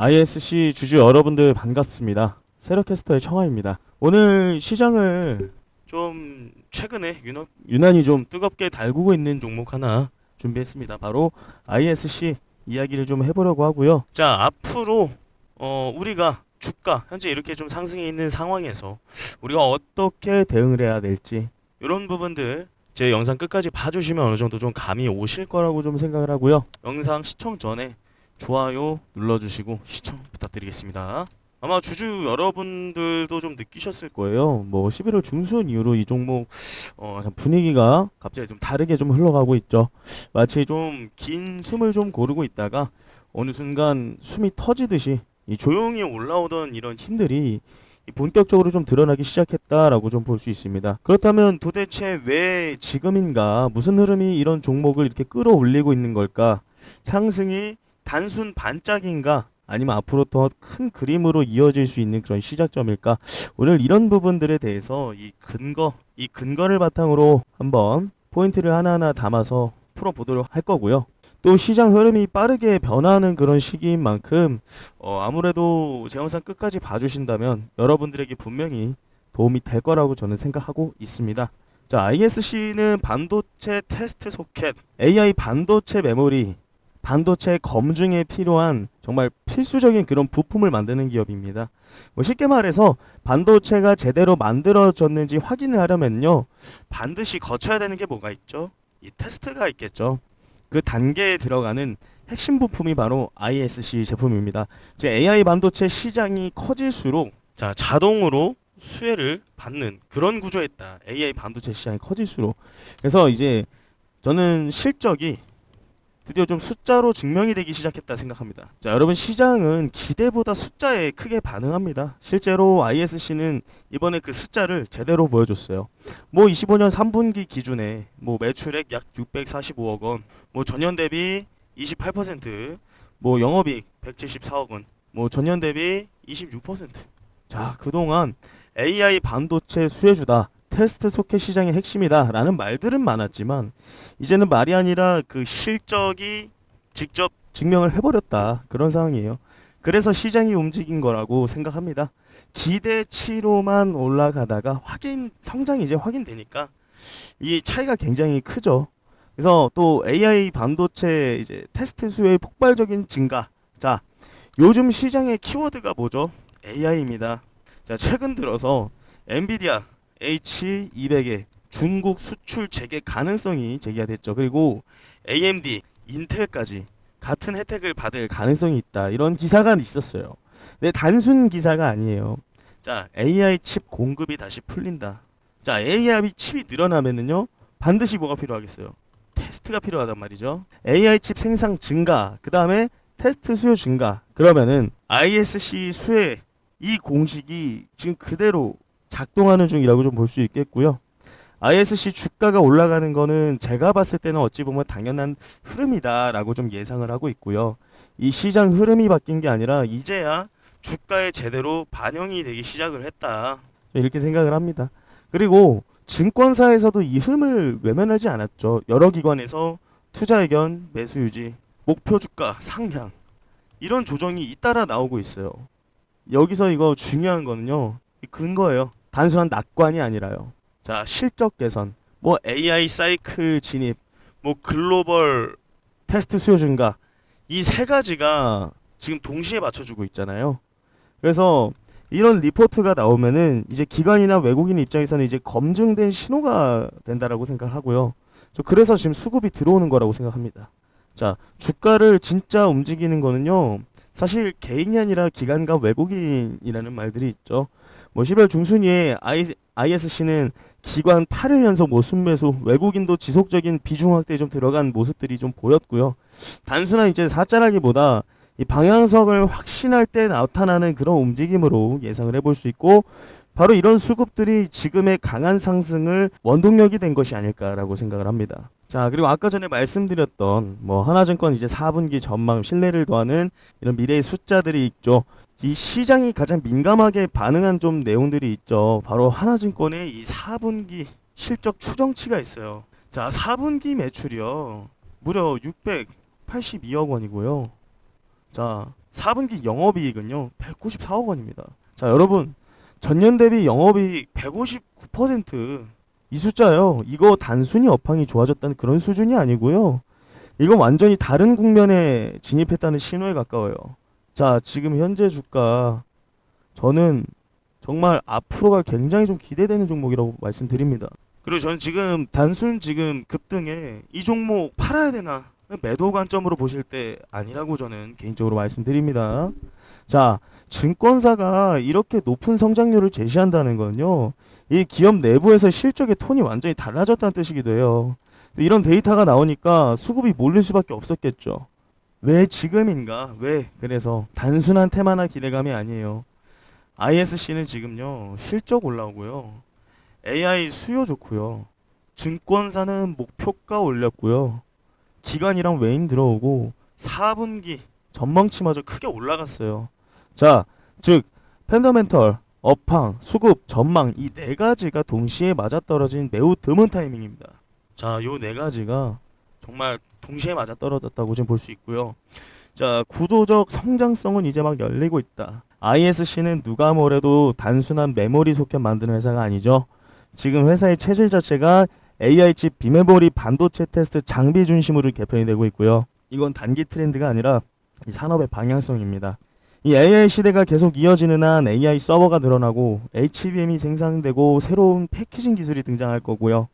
ISC 주주 여러분들 반갑습니다. 세력캐스터의 청아입니다. 오늘 시장을 좀 최근에 유난히 좀 뜨겁게 달구고 있는 종목 하나 준비했습니다. 바로 ISC 이야기를 좀 해보려고 하고요. 자, 앞으로 우리가 주가 현재 이렇게 좀 상승해 있는 상황에서 우리가 어떻게 대응을 해야 될지 이런 부분들 제 영상 끝까지 봐주시면 어느 정도 좀 감이 오실 거라고 좀 생각을 하고요. 영상 시청 전에 좋아요 눌러주시고 시청 부탁드리겠습니다. 아마 주주 여러분들도 좀 느끼셨을 거예요. 뭐 11월 중순 이후로 이 종목 분위기가 갑자기 좀 다르게 좀 흘러가고 있죠. 마치 좀 긴 숨을 좀 고르고 있다가 어느 순간 숨이 터지듯이 이 조용히 올라오던 이런 힘들이 본격적으로 좀 드러나기 시작했다라고 좀 볼 수 있습니다. 그렇다면 도대체 왜 지금인가, 무슨 흐름이 이런 종목을 이렇게 끌어올리고 있는 걸까? 상승이 단순 반짝인가? 아니면 앞으로 더 큰 그림으로 이어질 수 있는 그런 시작점일까? 오늘 이런 부분들에 대해서 이 근거를 바탕으로 한번 포인트를 하나하나 담아서 풀어보도록 할 거고요. 또 시장 흐름이 빠르게 변화하는 그런 시기인 만큼 아무래도 제 영상 끝까지 봐주신다면 여러분들에게 분명히 도움이 될 거라고 저는 생각하고 있습니다. 자, ISC는 반도체 테스트 소켓, AI 반도체 메모리, 반도체 검증에 필요한 정말 필수적인 그런 부품을 만드는 기업입니다. 쉽게 말해서 반도체가 제대로 만들어졌는지 확인을 하려면요, 반드시 거쳐야 되는 게 뭐가 있죠? 이 테스트가 있겠죠. 그 단계에 들어가는 핵심 부품이 바로 ISC 제품입니다. 즉 AI 반도체 시장이 커질수록 자동으로 수혜를 받는 그런 구조에 있다. AI 반도체 시장이 커질수록. 그래서 이제 저는 실적이 드디어 좀 숫자로 증명이 되기 시작했다 생각합니다. 자, 여러분, 시장은 기대보다 숫자에 크게 반응합니다. 실제로 ISC는 이번에 그 숫자를 제대로 보여줬어요. 뭐 25년 3분기 기준에 뭐 매출액 약 645억 원, 뭐 전년 대비 28%, 뭐 영업이익 174억 원, 뭐 전년 대비 26%. 자, 그동안 AI 반도체 수혜주다, 테스트 소켓 시장의 핵심이다 라는 말들은 많았지만 이제는 말이 아니라 그 실적이 직접 증명을 해버렸다, 그런 상황이에요. 그래서 시장이 움직인 거라고 생각합니다. 기대치로만 올라가다가 성장이 이제 확인되니까 이 차이가 굉장히 크죠. 그래서 또 AI 반도체 이제 테스트 수요의 폭발적인 증가. 자, 요즘 시장의 키워드가 뭐죠? AI입니다. 자, 최근 들어서 엔비디아 H200의 중국 수출 재개 가능성이 제기가 됐죠. 그리고 AMD, 인텔까지 같은 혜택을 받을 가능성이 있다, 이런 기사가 있었어요. 근데 단순 기사가 아니에요. 자, AI 칩 공급이 다시 풀린다. 자, AI 칩이 늘어나면은요, 반드시 뭐가 필요하겠어요? 테스트가 필요하단 말이죠. AI 칩 생산 증가, 그 다음에 테스트 수요 증가. 그러면은 ISC 수혜, 이 공식이 지금 그대로 작동하는 중이라고 좀 볼 수 있겠고요. ISC 주가가 올라가는 거는 제가 봤을 때는 어찌 보면 당연한 흐름이다라고 좀 예상을 하고 있고요. 이 시장 흐름이 바뀐 게 아니라 이제야 주가에 제대로 반영이 되기 시작을 했다, 이렇게 생각을 합니다. 그리고 증권사에서도 이 흐름을 외면하지 않았죠. 여러 기관에서 투자 의견, 매수 유지, 목표 주가 상향, 이런 조정이 잇따라 나오고 있어요. 여기서 이거 중요한 거는요, 이 근거예요. 단순한 낙관이 아니라요. 자, 실적 개선, 뭐 AI 사이클 진입, 뭐 글로벌 테스트 수요 증가, 이 세 가지가 지금 동시에 맞춰주고 있잖아요. 그래서 이런 리포트가 나오면은 이제 기관이나 외국인 입장에서는 이제 검증된 신호가 된다라고 생각하고요. 그래서 지금 수급이 들어오는 거라고 생각합니다. 자, 주가를 진짜 움직이는 거는요, 사실 개인이 아니라 기관과 외국인이라는 말들이 있죠. 뭐 10월 중순에 ISC는 기관 8일 연속 모순매수, 외국인도 지속적인 비중 확대에 좀 들어간 모습들이 좀 보였고요. 단순한 이제 사자라기보다 이 방향성을 확신할 때 나타나는 그런 움직임으로 예상을 해볼 수 있고, 바로 이런 수급들이 지금의 강한 상승을 원동력이 된 것이 아닐까라고 생각을 합니다. 자, 그리고 아까 전에 말씀드렸던 뭐 하나증권 이제 4분기 전망, 신뢰를 더하는 이런 미래의 숫자들이 있죠. 이 시장이 가장 민감하게 반응한 좀 내용들이 있죠. 바로 하나증권의 이 4분기 실적 추정치가 있어요. 자, 4분기 매출이요, 무려 682억 원이고요. 자, 4분기 영업이익은요 194억 원입니다. 자 여러분, 전년 대비 영업이익 159%, 이 숫자요, 이거 단순히 업황이 좋아졌다는 그런 수준이 아니고요, 이건 완전히 다른 국면에 진입했다는 신호에 가까워요. 자 지금 현재 주가, 저는 정말 앞으로가 굉장히 좀 기대되는 종목이라고 말씀드립니다. 그리고 저는 지금 단순 지금 급등에 이 종목 팔아야 되나, 매도 관점으로 보실 때 아니라고 저는 개인적으로 말씀드립니다. 자, 증권사가 이렇게 높은 성장률을 제시한다는 건요, 이 기업 내부에서 실적의 톤이 완전히 달라졌다는 뜻이기도 해요. 이런 데이터가 나오니까 수급이 몰릴 수밖에 없었겠죠. 왜 지금인가? 왜? 그래서 단순한 테마나 기대감이 아니에요. ISC는 지금요 실적 올라오고요, AI 수요 좋고요, 증권사는 목표가 올렸고요, 기관이랑 외인 들어오고 4분기 전망치마저 크게 올라갔어요. 자, 즉 펀더멘털, 업황, 수급, 전망, 이 네 가지가 동시에 맞아떨어진 매우 드문 타이밍입니다. 자, 요 네 가지가 정말 동시에 맞아떨어졌다고 지금 볼 수 있고요. 자, 구조적 성장성은 이제 막 열리고 있다. ISC는 누가 뭐래도 단순한 메모리 소켓 만드는 회사가 아니죠. 지금 회사의 체질 자체가 AI칩 비메모리 반도체 테스트 장비 중심으로 개편이 되고 있고요. 이건 단기 트렌드가 아니라 이 산업의 방향성입니다. 이 AI 시대가 계속 이어지는 한 AI 서버가 늘어나고 HBM이 생산되고 새로운 패키징 기술이 등장할 거고요.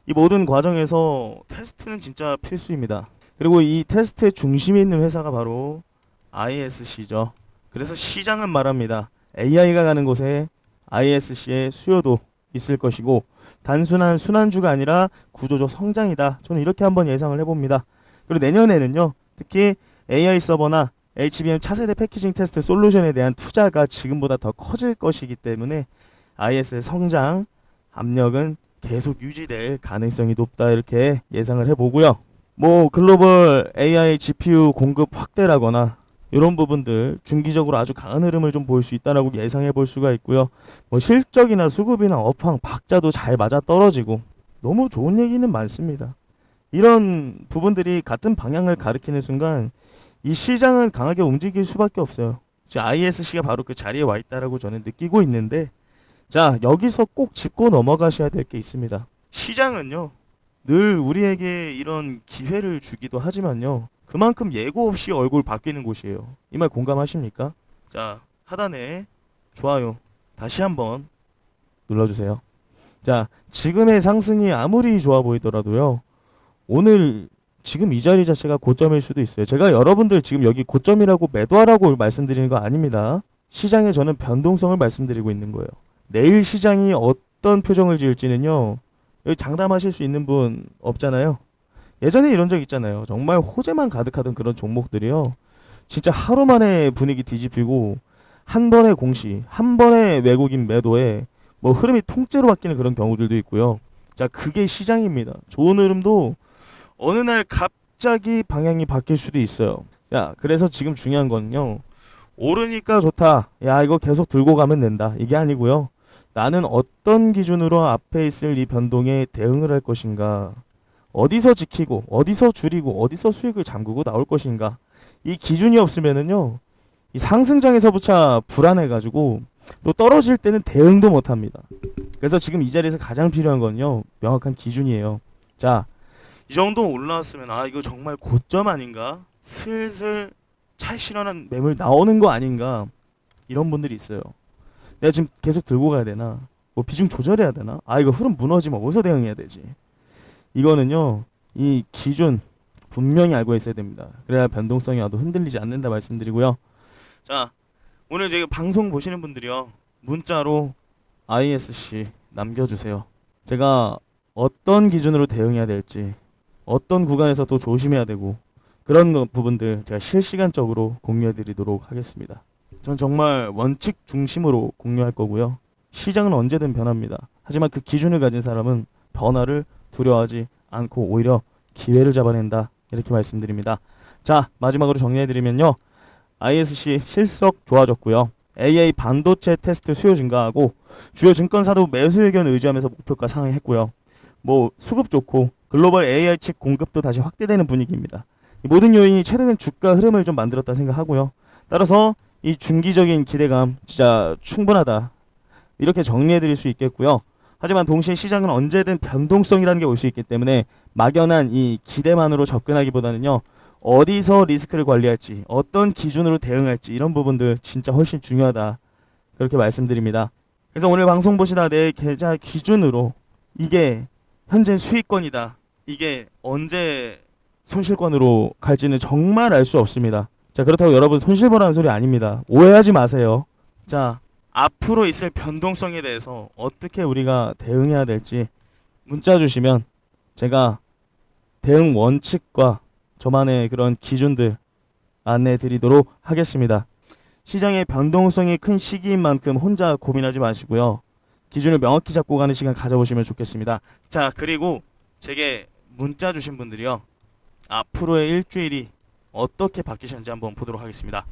이 모든 과정에서 테스트는 진짜 필수입니다. 그리고 이 테스트의 중심에 있는 회사가 바로 ISC죠. 그래서 시장은 말합니다. AI가 가는 곳에 ISC의 수요도 있을 것이고, 단순한 순환주가 아니라 구조적 성장이다. 저는 이렇게 한번 예상을 해봅니다. 그리고 내년에는요, 특히 AI 서버나 HBM 차세대 패키징 테스트 솔루션에 대한 투자가 지금보다 더 커질 것이기 때문에 IS의 성장 압력은 계속 유지될 가능성이 높다, 이렇게 예상을 해보고요. 뭐 글로벌 AI GPU 공급 확대라거나 이런 부분들 중기적으로 아주 강한 흐름을 좀 볼 수 있다라고 예상해 볼 수가 있고요. 뭐 실적이나 수급이나 업황 박자도 잘 맞아 떨어지고 너무 좋은 얘기는 많습니다. 이런 부분들이 같은 방향을 가리키는 순간 이 시장은 강하게 움직일 수밖에 없어요. ISC가 바로 그 자리에 와 있다라고 저는 느끼고 있는데, 자 여기서 꼭 짚고 넘어가셔야 될 게 있습니다. 시장은요 늘 우리에게 이런 기회를 주기도 하지만요, 그만큼 예고 없이 얼굴 바뀌는 곳이에요. 이 말 공감하십니까? 자, 하단에 좋아요 다시 한번 눌러주세요. 자, 지금의 상승이 아무리 좋아 보이더라도요, 오늘 지금 이 자리 자체가 고점일 수도 있어요. 제가 여러분들 지금 여기 고점이라고 매도하라고 말씀드리는 거 아닙니다. 시장에 저는 변동성을 말씀드리고 있는 거예요. 내일 시장이 어떤 표정을 지을지는요, 여기 장담하실 수 있는 분 없잖아요. 예전에 이런 적 있잖아요. 정말 호재만 가득하던 그런 종목들이요, 진짜 하루 만에 분위기 뒤집히고 한 번의 공시, 한 번의 외국인 매도에 뭐 흐름이 통째로 바뀌는 그런 경우들도 있고요. 자, 그게 시장입니다. 좋은 흐름도 어느 날 갑자기 방향이 바뀔 수도 있어요. 자, 그래서 지금 중요한 거는요, 오르니까 좋다, 야 이거 계속 들고 가면 된다, 이게 아니고요, 나는 어떤 기준으로 앞에 있을 이 변동에 대응을 할 것인가, 어디서 지키고 어디서 줄이고 어디서 수익을 잠그고 나올 것인가, 이 기준이 없으면은요 이 상승장에서부터 불안해가지고 또 떨어질 때는 대응도 못합니다. 그래서 지금 이 자리에서 가장 필요한 건요, 명확한 기준이에요. 자, 이 정도 올라왔으면 아 이거 정말 고점 아닌가, 슬슬 찰실한 매물 나오는 거 아닌가, 이런 분들이 있어요. 내가 지금 계속 들고 가야 되나, 뭐 비중 조절해야 되나, 아 이거 흐름 무너지면 어디서 대응해야 되지, 이거는요 이 기준 분명히 알고 있어야 됩니다. 그래야 변동성이 와도 흔들리지 않는다 말씀드리고요. 자, 오늘 제가 방송 보시는 분들이요, 문자로 ISC 남겨주세요. 제가 어떤 기준으로 대응해야 될지, 어떤 구간에서 또 조심해야 되고, 그런 부분들 제가 실시간적으로 공유해 드리도록 하겠습니다. 전 정말 원칙 중심으로 공유할 거고요. 시장은 언제든 변합니다. 하지만 그 기준을 가진 사람은 변화를 두려워하지 않고 오히려 기회를 잡아낸다, 이렇게 말씀드립니다. 자, 마지막으로 정리해드리면요, ISC 실적 좋아졌고요, AI 반도체 테스트 수요 증가하고 주요 증권사도 매수 의견 의지하면서 목표가 상회했고요, 뭐 수급 좋고 글로벌 AI 칩 공급도 다시 확대되는 분위기입니다. 이 모든 요인이 최근엔 주가 흐름을 좀 만들었다 생각하고요. 따라서 이 중기적인 기대감 진짜 충분하다, 이렇게 정리해드릴 수 있겠고요. 하지만 동시에 시장은 언제든 변동성이라는 게 올 수 있기 때문에 막연한 이 기대만으로 접근하기보다는요, 어디서 리스크를 관리할지, 어떤 기준으로 대응할지, 이런 부분들 진짜 훨씬 중요하다, 그렇게 말씀드립니다. 그래서 오늘 방송 보시다 내 계좌 기준으로 이게 현재 수익권이다, 이게 언제 손실권으로 갈지는 정말 알 수 없습니다. 자, 그렇다고 여러분 손실보라는 소리 아닙니다. 오해하지 마세요. 자, 앞으로 있을 변동성에 대해서 어떻게 우리가 대응해야 될지 문자 주시면 제가 대응 원칙과 저만의 그런 기준들 안내해 드리도록 하겠습니다. 시장의 변동성이 큰 시기인 만큼 혼자 고민하지 마시고요, 기준을 명확히 잡고 가는 시간 가져보시면 좋겠습니다. 자, 그리고 제게 문자 주신 분들이요, 앞으로의 일주일이 어떻게 바뀌셨는지 한번 보도록 하겠습니다.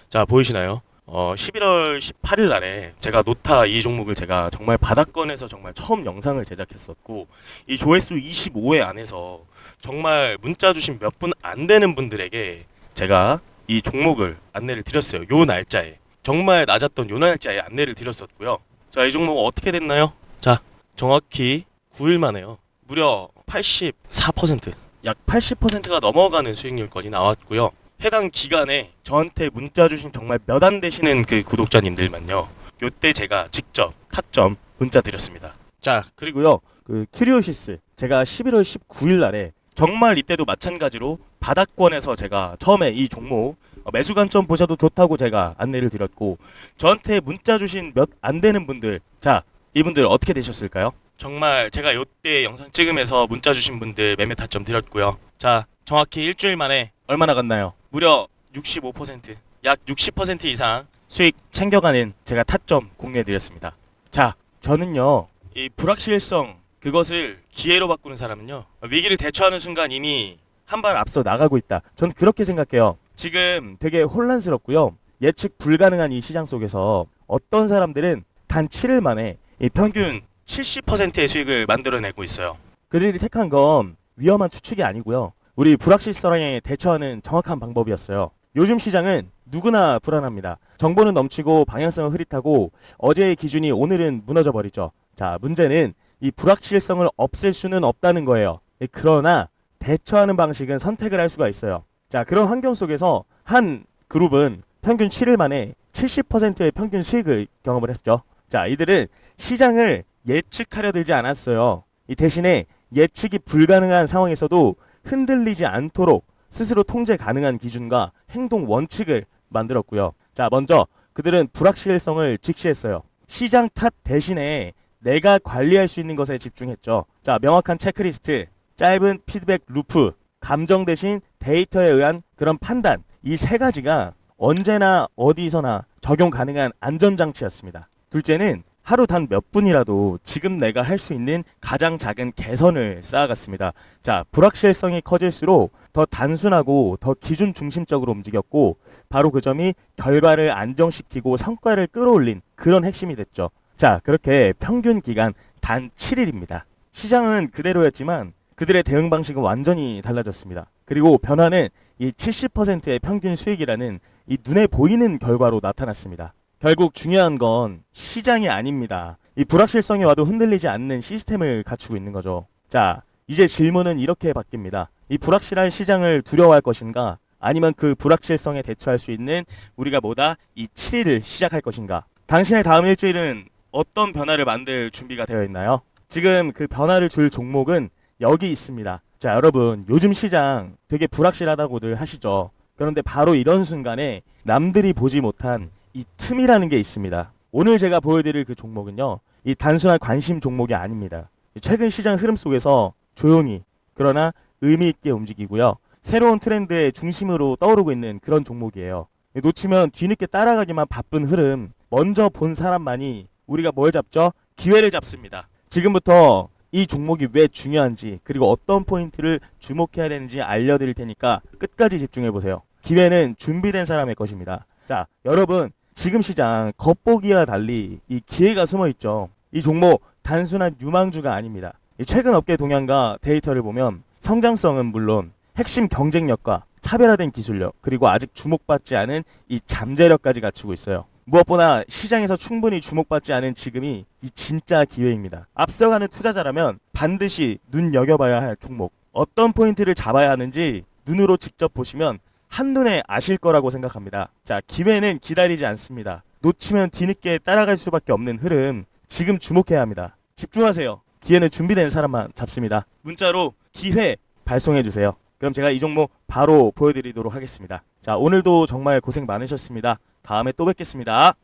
자, 보이시나요? 11월 18일 날에 제가 노타 이 종목을 제가 정말 바닥권에서 정말 처음 영상을 제작했었고, 이 조회수 25회 안에서 정말 문자 주신 몇 분 안 되는 분들에게 제가 이 종목을 안내를 드렸어요. 요 날짜에, 정말 낮았던 요 날짜에 안내를 드렸었고요. 자, 이 종목 어떻게 됐나요? 자, 정확히 9일 만에요, 무려 84%, 약 80%가 넘어가는 수익률권이 나왔고요. 해당 기간에 저한테 문자 주신 정말 몇 안 되시는 그 구독자님들만요, 요때 제가 직접 타점 문자 드렸습니다. 자, 그리고요, 그 큐리오시스 제가 11월 19일 날에 정말 이때도 마찬가지로 바닥권에서 제가 처음에 이 종목 매수 관점 보셔도 좋다고 제가 안내를 드렸고, 저한테 문자 주신 몇 안 되는 분들, 자, 이분들 어떻게 되셨을까요? 정말 제가 요때 영상 찍으면서 문자 주신 분들 매매 타점 드렸고요. 자, 정확히 일주일 만에 얼마 나갔나요? 무려 65%, 약 60% 이상 수익 챙겨가는 제가 타점 공유해드렸습니다. 자, 저는요, 이 불확실성, 그것을 기회로 바꾸는 사람은요, 위기를 대처하는 순간 이미 한 발 앞서 나가고 있다, 저는 그렇게 생각해요. 지금 되게 혼란스럽고요, 예측 불가능한 이 시장 속에서 어떤 사람들은 단 7일 만에 이 평균 70%의 수익을 만들어내고 있어요. 그들이 택한 건 위험한 추측이 아니고요, 우리 불확실성에 대처하는 정확한 방법이었어요. 요즘 시장은 누구나 불안합니다. 정보는 넘치고 방향성은 흐릿하고 어제의 기준이 오늘은 무너져 버리죠. 자, 문제는 이 불확실성을 없앨 수는 없다는 거예요. 그러나 대처하는 방식은 선택을 할 수가 있어요. 자, 그런 환경 속에서 한 그룹은 평균 7일 만에 70%의 평균 수익을 경험을 했죠. 자, 이들은 시장을 예측하려 들지 않았어요. 이 대신에 예측이 불가능한 상황에서도 흔들리지 않도록 스스로 통제 가능한 기준과 행동 원칙을 만들었고요. 자, 먼저 그들은 불확실성을 직시했어요. 시장 탓 대신에 내가 관리할 수 있는 것에 집중했죠. 자, 명확한 체크리스트, 짧은 피드백 루프, 감정 대신 데이터에 의한 그런 판단, 이 세 가지가 언제나 어디서나 적용 가능한 안전장치였습니다. 둘째는 하루 단 몇 분이라도 지금 내가 할 수 있는 가장 작은 개선을 쌓아갔습니다. 자, 불확실성이 커질수록 더 단순하고 더 기준 중심적으로 움직였고, 바로 그 점이 결과를 안정시키고 성과를 끌어올린 그런 핵심이 됐죠. 자, 그렇게 평균 기간 단 7일입니다. 시장은 그대로였지만 그들의 대응 방식은 완전히 달라졌습니다. 그리고 변화는 이 70%의 평균 수익이라는 이 눈에 보이는 결과로 나타났습니다. 결국 중요한 건 시장이 아닙니다. 이 불확실성이 와도 흔들리지 않는 시스템을 갖추고 있는 거죠. 자, 이제 질문은 이렇게 바뀝니다. 이 불확실한 시장을 두려워할 것인가, 아니면 그 불확실성에 대처할 수 있는 우리가 뭐다? 이 7일을 시작할 것인가? 당신의 다음 일주일은 어떤 변화를 만들 준비가 되어 있나요? 지금 그 변화를 줄 종목은 여기 있습니다. 자, 여러분, 요즘 시장 되게 불확실하다고들 하시죠. 그런데 바로 이런 순간에 남들이 보지 못한 이 틈이라는 게 있습니다. 오늘 제가 보여드릴 그 종목은요, 이 단순한 관심 종목이 아닙니다. 최근 시장 흐름 속에서 조용히 그러나 의미 있게 움직이고요, 새로운 트렌드의 중심으로 떠오르고 있는 그런 종목이에요. 놓치면 뒤늦게 따라가기만 바쁜 흐름, 먼저 본 사람만이 우리가 뭘 잡죠? 기회를 잡습니다. 지금부터 이 종목이 왜 중요한지, 그리고 어떤 포인트를 주목해야 되는지 알려드릴 테니까 끝까지 집중해보세요. 기회는 준비된 사람의 것입니다. 자, 여러분, 지금 시장 겉보기와 달리 이 기회가 숨어있죠. 이 종목 단순한 유망주가 아닙니다. 최근 업계 동향과 데이터를 보면 성장성은 물론 핵심 경쟁력과 차별화된 기술력, 그리고 아직 주목받지 않은 이 잠재력까지 갖추고 있어요. 무엇보다 시장에서 충분히 주목받지 않은 지금이 이 진짜 기회입니다. 앞서가는 투자자라면 반드시 눈여겨봐야 할 종목, 어떤 포인트를 잡아야 하는지 눈으로 직접 보시면 한눈에 아실 거라고 생각합니다. 자, 기회는 기다리지 않습니다. 놓치면 뒤늦게 따라갈 수밖에 없는 흐름, 지금 주목해야 합니다. 집중하세요. 기회는 준비된 사람만 잡습니다. 문자로 기회 발송해주세요. 그럼 제가 이 종목 바로 보여드리도록 하겠습니다. 자, 오늘도 정말 고생 많으셨습니다. 다음에 또 뵙겠습니다.